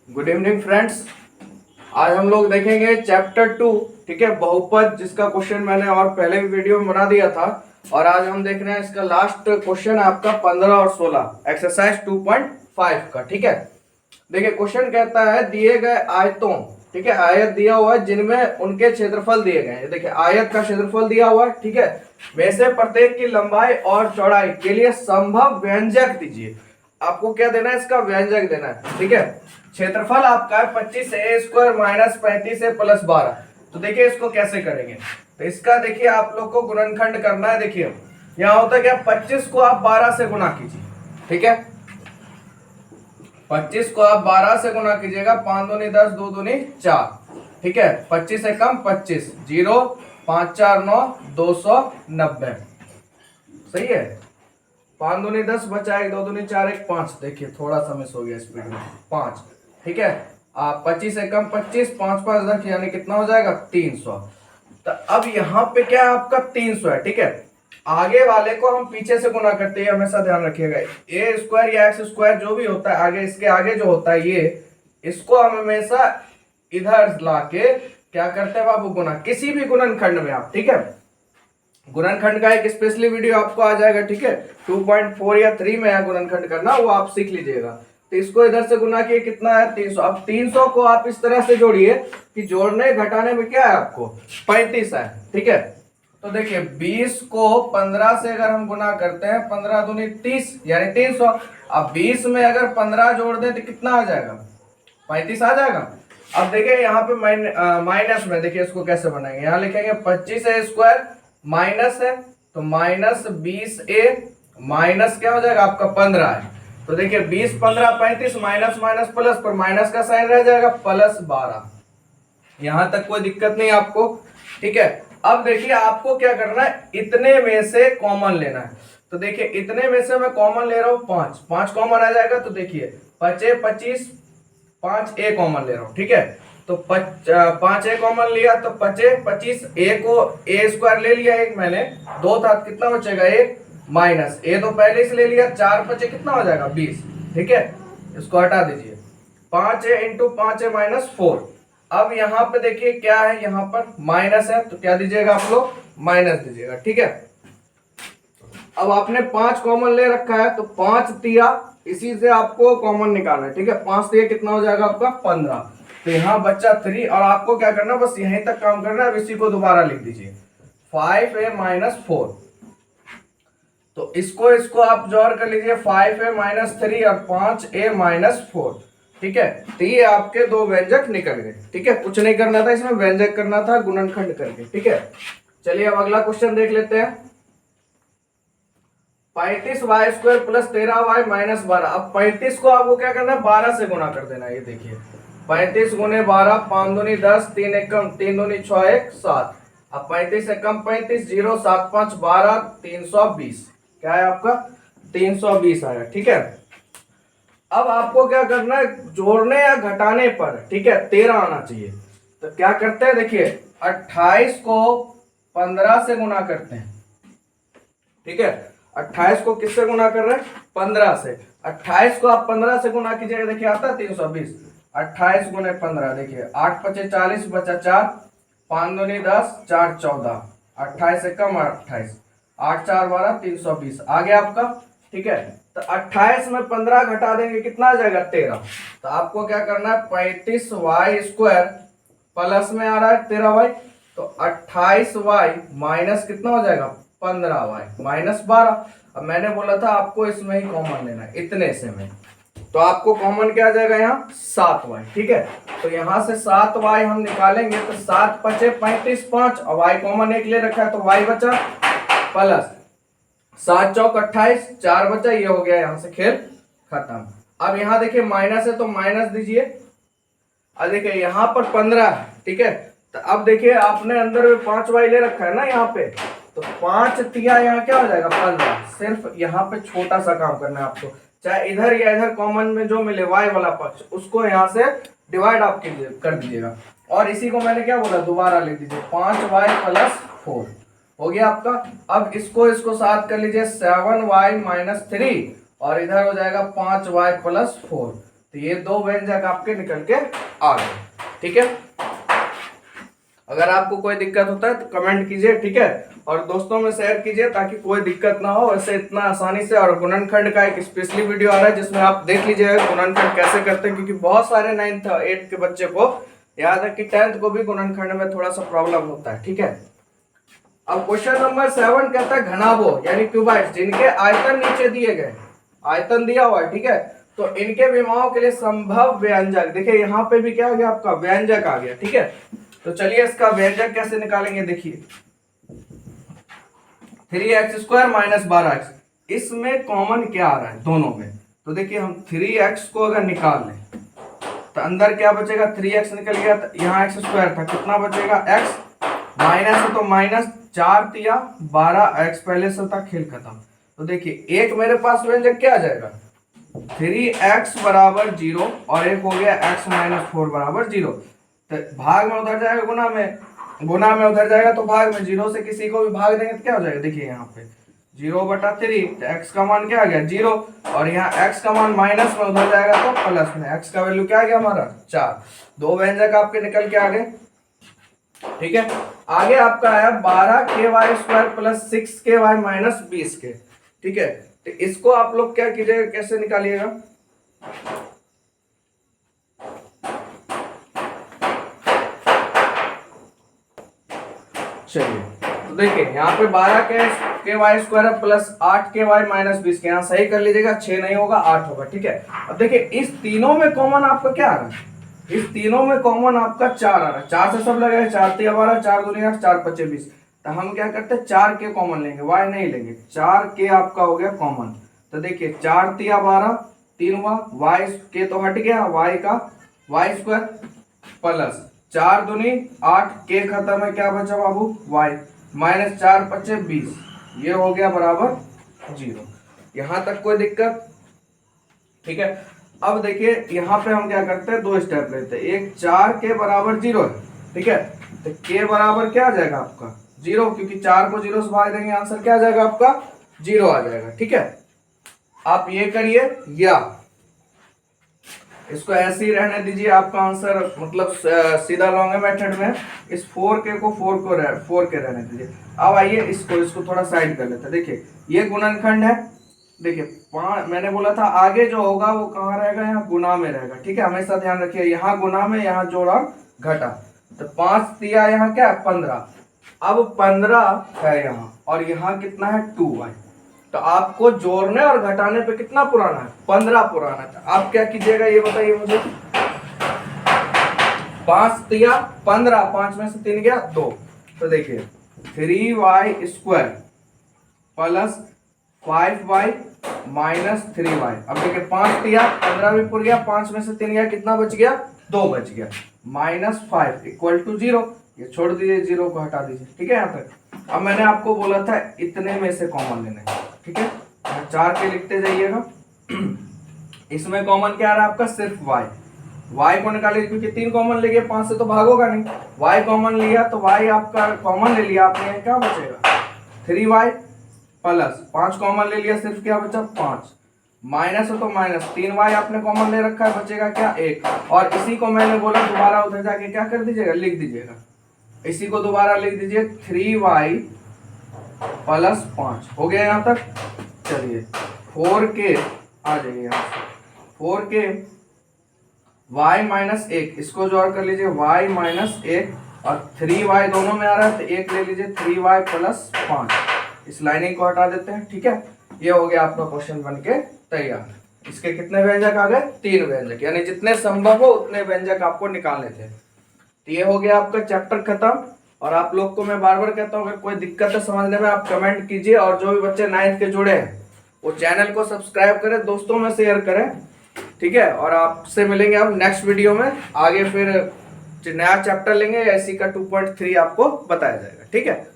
Good evening friends. आज हम लोग देखेंगे चैप्टर 2, ठीक है, बहुपद, जिसका क्वेश्चन मैंने और पहले भी वीडियो में बना दिया था। और आज हम देख रहे हैं इसका लास्ट क्वेश्चन है आपका 15 और 16 एक्सरसाइज 2.5 का। ठीक है, देखिए क्वेश्चन कहता है दिए गए आयतों, ठीक है, आयत दिया हुआ है जिनमें उनके क्षेत्रफल दिए गए हैं। देखिए आयत का क्षेत्रफल दिया हुआ है, ठीक है, में से प्रत्येक की लंबाई और चौड़ाई के लिए संभव व्यंजक दीजिए। आपको क्या देना है, इसका व्यंजक देना है। ठीक है, क्षेत्रफल आपका है 25a² माइनस 35a प्लस 12। तो देखिए इसको कैसे करेंगे, तो इसका देखिए आप लोग को गुणनखंड करना है। देखिए यहाँ होता है क्या, 25 को आप 12 से गुना कीजिए। ठीक है, 25 को आप 12 से गुना कीजिएगा, 5 दूनी 10, 2 दूनी 4। ठीक है, 25 से कम 25, 0, 5 4 9, 290। सही है, 5 दूनी 10 बचा 1, 2 दूनी 4, 1 5। देखिए थोड़ा सा मिस हो गया स्पीड में, 5। ठीक है, आप 25 से कम 25, 5 5 10, यानी कितना हो जाएगा 300। तो अब यहाँ पे क्या है आपका 300 है। ठीक है, आगे वाले को हम पीछे से गुना करते हैं, हमेशा ध्यान रखिएगा। a² या x² जो भी होता है आगे, इसके आगे जो होता है ये, इसको हम हमेशा इधर लाके क्या करते हैं बाबू, गुना, किसी भी गुणनखंड में आप। ठीक है, गुणनखंड का एक स्पेशली वीडियो आपको आ जाएगा। ठीक है, 2.4 या 3 में है गुणनखंड करना, वो आप सीख लीजिएगा। तो इसको इधर से गुना किए कितना है 300। अब 300 को आप इस तरह से जोड़िए कि जोड़ने घटाने में क्या है आपको 35 है। ठीक है, तो देखिए 20 को 15 से अगर हम गुना करते हैं, 15 दूनी 30 यानी 300। अब 20 में अगर 15 जोड़ दें तो कितना आ जाएगा, 35 आ जाएगा। अब देखिए यहाँ पे माइनस में, देखिए इसको कैसे बनाएंगे, यहाँ लिखेंगे 25a² माइनस है, तो माइनस 20a माइनस क्या हो जाएगा आपका 15 है। तो देखिए 20 15 35, माइनस माइनस प्लस, पर माइनस का साइन रह जाएगा, प्लस 12। यहां तक कोई दिक्कत नहीं आपको। ठीक है, अब देखिए आपको क्या करना है, इतने में से कॉमन लेना है। तो देखिए इतने में से मैं कॉमन ले रहा हूं 5, 5 कॉमन आ जाएगा। तो देखिए 5 25, 5 a कॉमन ले रहा हूं। ठीक है, तो 5 a कॉमन लिया तो 5 25, a को a² ले लिया एक मैंने, 2 था, कितना बचेगा 1 माइनस a तो पहले से ले लिया, 4 5 कितना हो जाएगा 20। ठीक है, इसको हटा दीजिए, 5a इंटू 5a माइनस 4। अब यहाँ पे देखिए क्या है, यहाँ पर माइनस है, तो क्या दीजिएगा आप लोग, माइनस दीजिएगा। ठीक है, अब आपने 5 कॉमन ले रखा है, तो 5 तिया, इसी से आपको कॉमन निकालना है। ठीक है, 5 तिया कितना हो जाएगा आपका 15। तो यहाँ बच्चा 3, और आपको क्या करना, बस यहीं तक काम करना है। अब इसी को दोबारा लिख दीजिए, 5a माइनस 4। तो इसको आप जोड़ कर लीजिए, 5a माइनस 3 और 5a माइनस 4। ठीक है, तो ये आपके दो व्यंजक निकल गए। ठीक है, कुछ नहीं करना था इसमें, व्यंजक करना था गुणनखंड करके। ठीक है, चलिए अब अगला क्वेश्चन देख लेते हैं। 35y² plus 13y minus 12। अब 35 को आपको क्या करना है, 12 से गुना कर देना है। ये देखिए 35 गुने 12, 5 दूनी 10, 3 एक कम 3 दूनी 6 1 7। अब 35 से कम 35, 0 7 5 12, 320। क्या है आपका 320 आया। ठीक है, अब आपको क्या करना है, जोड़ने या घटाने पर, ठीक है, 13 आना चाहिए। तो क्या करते हैं, देखिए 28 को 15 से गुना करते हैं। ठीक है, 28 को किससे गुना कर रहे हैं, 15 से। 28 को आप 15 से गुना कीजिएगा, देखिए आता है 320। 28 गुने 15, देखिए 8 5 40 बचा 4, 5 दूनी 10, 4 14, 28 से कम 28, 8 4 12, 320 आ गया आपका। ठीक है, तो 28 में 15 घटा देंगे, कितना आ जाएगा 13। तो आपको क्या करना है, 35y² प्लस में आ रहा है 13y, तो 28y माइनस कितना हो जाएगा 15y माइनस 12। अब मैंने बोला था आपको इसमें ही कॉमन लेना है, इतने से में, तो आपको कॉमन क्या आ जाएगा यहाँ 7y। ठीक है, तो यहाँ से 7y हम निकालेंगे, तो 7 5 35 5, और y कॉमन एक ले रखा है, तो y बचा प्लस 7 चौक 28, 4 बचा, ये हो गया यहाँ से खेल खत्म। अब यहाँ देखिए माइनस है, तो माइनस दीजिए। अब देखिए यहाँ पर 15 है। ठीक है, तो अब देखिए आपने अंदर में 5y ले रखा है ना यहाँ पे, तो 5 तिया यहाँ क्या हो जाएगा 15। सिर्फ यहाँ पे छोटा सा काम करना है आपको, चाहे इधर या इधर कॉमन में जो मिले y वाला पक्ष, उसको यहाँ से डिवाइड आप कर दीजिएगा। और इसी को मैंने क्या बोला, दोबारा लिख दीजिए, 5y प्लस 4 हो गया आपका। अब इसको साथ कर लीजिए, 7y माइनस 3, और इधर हो जाएगा 5y प्लस 4। तो ये दो व्यंजक आपके निकल के आ गए। ठीक है, अगर आपको कोई दिक्कत होता है तो कमेंट कीजिए, ठीक है, और दोस्तों में शेयर कीजिए ताकि कोई दिक्कत ना हो। वैसे इतना आसानी से, और गुणनखंड का एक स्पेशली वीडियो आ रहा है जिसमें आप देख लीजिएगा गुणनखंड कैसे करते हैं, क्योंकि बहुत सारे 9th 8th के बच्चे को, यहाँ तक कि 10th को भी गुणनखंड में थोड़ा सा प्रॉब्लम होता है। ठीक है, अब क्वेश्चन नंबर 7 कहता है घनाभो यानी क्यूबाइड जिनके आयतन नीचे दिए गए, आयतन दिया हुआ है, ठीक है, तो इनके विमाओं के लिए संभव व्यंजक, देखिए यहाँ पे भी क्या आ गया आपका व्यंजक आ गया। ठीक है, तो चलिए इसका व्यंजक कैसे निकालेंगे, देखिए 3x² - 12x, इसमें कॉमन क्या आ रहा है दोनों में, तो देखिए हम 3x को अगर निकाल लें तो अंदर क्या बचेगा, 3x निकल गया, तो यहाँ x² था, कितना बचेगा x, माइनस है तो माइनस, 4 तिया 12x पहले से था, खेल खत्म। तो देखिए एक मेरे पास व्यंजक क्या आ जाएगा, 3x = 0 और एक हो गया x - 4 = 0। तो भाग में उधर जाएगा गुना में, गुना में उधर जाएगा तो भाग में, 0 से किसी को भी भाग देंगे तो क्या हो जाएगा, देखिए यहाँ पे 0/3, तो x का मान क्या आ गया 0, और यहाँ x का मान माइनस में उधर जाएगा तो प्लस में, x का वैल्यू क्या आ गया हमारा 4। दो व्यंजक आपके निकल के आ गए। ठीक है, आगे आपका आया 12ky² + 6ky - 20k। ठीक है, तो इसको आप लोग क्या कीजिएगा, कैसे निकालिएगा, चलिए तो देखिए यहाँ पे 12ky² + 8ky - 20k, यहाँ सही कर लीजिएगा, 6 नहीं होगा 8 होगा। ठीक है, अब देखिए इस तीनों में कॉमन आपका क्या आ रहा है, इस तीनों में कॉमन आपका 4 आ रहा है, 4 से सब लगे, 4 तिया 12, 4 दूनी 8, 4 पच्चे 20, तो हम क्या करते हैं 4 के कॉमन लेंगे, y नहीं लेंगे, 4 के आपका हो गया कॉमन। तो देखिए 4 तिया 12, 3 हुआ, y के तो हट गया, y का y² प्लस 4 दूनी 8, के खत्म है, क्या बचा बाबू y, माइनस 4 पच्चे 20, ये हो गया बराबर 0। यहां तक कोई दिक्कत? ठीक है, अब देखिए यहाँ पे हम क्या करते हैं, दो स्टेप लेते हैं, एक 4 के बराबर 0 है। ठीक है, तो के बराबर क्या आ जाएगा आपका 0, क्योंकि 4 को 0 से भाग देंगे, आंसर क्या आ जाएगा आपका 0 आ जाएगा। ठीक है, आप ये करिए या इसको ऐसे ही रहने दीजिए, आपका आंसर मतलब सीधा लॉन्ग मेथड में इस 4k को 4k रहने दीजिए। अब आइए इसको थोड़ा साइड कर लेते हैं। देखिए ये गुणनखंड है, देखिए मैंने बोला था आगे जो होगा वो कहाँ रहेगा, यहाँ गुना में रहेगा। ठीक है, हमेशा ध्यान रखिए, यहाँ गुना में, यहाँ जोड़ा घटा, तो 5 तिया यहाँ क्या है 15, अब 15 है यहाँ, और यहाँ कितना है 2y, तो आपको जोड़ने और घटाने पे कितना पुराना है 15 पुराना है। आप क्या कीजिएगा ये बताइए मुझे, 5 तिया 15, 5 में से 3 गया 2, तो देखिए 3y² plus 5y minus 3y। अब देखिए 5 तिया 15 भी पुर गया, 5 में से 3 गया, कितना बच गया 2 बच गया, -5 = 0, ये छोड़ दीजिए, 0 को हटा दीजिए। ठीक है, यहाँ तक। अब मैंने आपको बोला था इतने में से कॉमन लेना है। ठीक है, 4 के लिखते जाइएगा। इसमें कॉमन क्या आ रहा है आपका, सिर्फ y को निकालिए, क्योंकि 3 कॉमन ले गया, 5 से तो भागोगा नहीं, y कॉमन लिया तो y आपका कॉमन ले लिया आपने, क्या बचेगा 3y प्लस 5 कॉमन ले लिया, सिर्फ क्या बचा 5, माइनस है तो माइनस, 3y आपने कॉमन ले रखा है, बचेगा क्या 1, और इसी को मैंने बोला दोबारा उधर जाके क्या कर दीजिएगा, लिख दीजिएगा, इसी को दोबारा लिख दीजिए 3y प्लस 5 हो गया यहाँ तक। चलिए 4k आ जाइए यहाँ से, 4k y - 1, इसको जोड़ कर लीजिए y - 1, और 3y दोनों में आ रहा है तो 1 ले लीजिए, 3y प्लस 5, इस लाइनिंग को हटा देते हैं। ठीक है, ये हो गया आपका क्वेश्चन बनके तैयार। इसके कितने व्यंजक आ गए, 3 व्यंजक, यानी जितने संभव हो उतने व्यंजक आपको निकालने थे। तो ये हो गया आपका चैप्टर खत्म। और आप लोग को मैं बार बार कहता हूँ, अगर कोई दिक्कत है समझने में आप कमेंट कीजिए, और जो भी बच्चे 9th के जुड़े हैं वो चैनल को सब्सक्राइब करें, दोस्तों में शेयर करें। ठीक है, और आपसे मिलेंगे अब नेक्स्ट वीडियो में, आगे फिर नया चैप्टर लेंगे, एससी का 2.3 आपको बताया जाएगा। ठीक है।